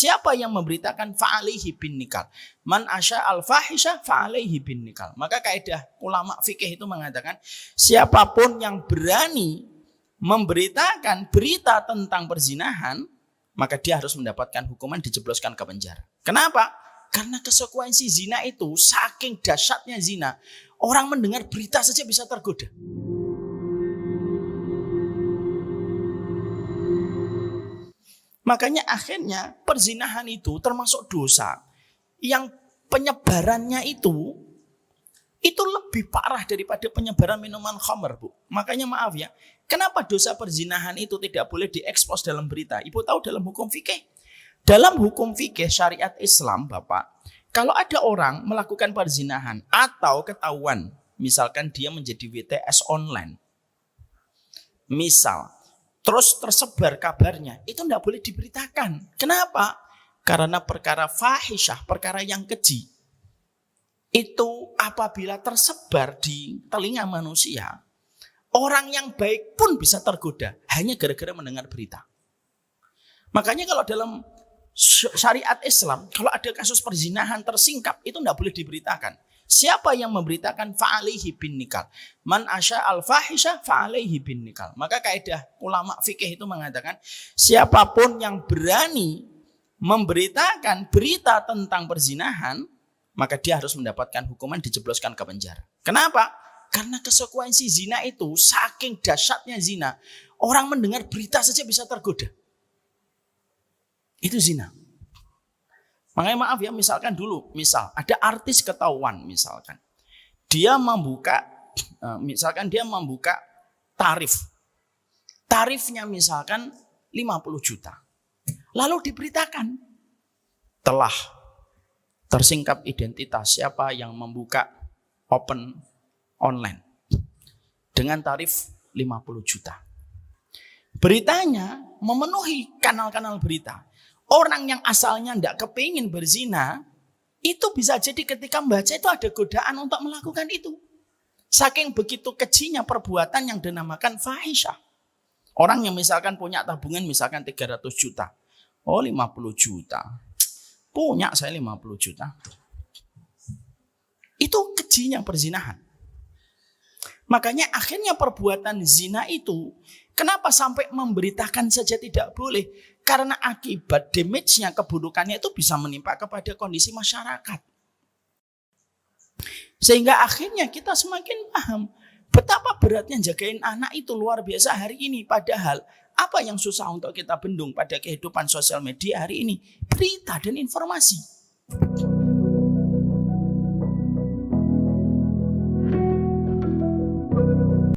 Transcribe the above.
Siapa yang memberitakan fa'alaihi bin nikal. Man asya al-fahisha fa'alaihi bin nikal. Maka kaidah ulama fikih itu mengatakan siapapun yang berani memberitakan berita tentang perzinahan, maka dia harus mendapatkan hukuman dijebloskan ke penjara. Kenapa? Karena konsekuensi zina itu saking dahsyatnya zina, orang mendengar berita saja bisa tergoda. Makanya akhirnya perzinahan itu termasuk dosa yang penyebarannya itu lebih parah daripada penyebaran minuman khamr, Bu. Makanya maaf ya, kenapa dosa perzinahan itu tidak boleh diekspos dalam berita? Ibu tahu dalam hukum fikih? Dalam hukum fikih syariat Islam, Bapak, kalau ada orang melakukan perzinahan atau ketahuan, misalkan dia menjadi WTS online, misal, terus tersebar kabarnya, itu tidak boleh diberitakan. Kenapa? Karena perkara fahisyah, perkara yang keji, itu apabila tersebar di telinga manusia, orang yang baik pun bisa tergoda hanya gara-gara mendengar berita. Makanya kalau dalam syariat Islam, kalau ada kasus perzinahan tersingkap, itu tidak boleh diberitakan. Siapa yang memberitakan fa'alaihi bin nikal. Man asya al-fahisha fa'alaihi bin nikal. Maka kaidah ulama fikih itu mengatakan siapapun yang berani memberitakan berita tentang perzinahan, maka dia harus mendapatkan hukuman dijebloskan ke penjara. Kenapa? Karena konsekuensi zina itu saking dahsyatnya zina, orang mendengar berita saja bisa tergoda. Itu zina. Makanya maaf ya, misalkan dulu, misal ada artis ketahuan, misalkan dia membuka tarifnya misalkan 50 juta. Lalu diberitakan telah tersingkap identitas siapa yang membuka open online dengan tarif 50 juta. Beritanya memenuhi kanal-kanal berita. Orang yang asalnya tidak kepingin berzina, itu bisa jadi ketika membaca itu ada godaan untuk melakukan itu. Saking begitu kejinya perbuatan yang dinamakan fahisyah. Orang yang misalkan punya tabungan misalkan 300 juta. Oh 50 juta. Punya saya 50 juta. Itu kejinya perzinahan. Makanya akhirnya perbuatan zina itu, kenapa sampai memberitakan saja tidak boleh? Karena akibat damage-nya, keburukannya itu bisa menimpa kepada kondisi masyarakat. Sehingga akhirnya kita semakin paham betapa beratnya jagain anak itu luar biasa hari ini. Padahal apa yang susah untuk kita bendung pada kehidupan sosial media hari ini? Berita dan informasi.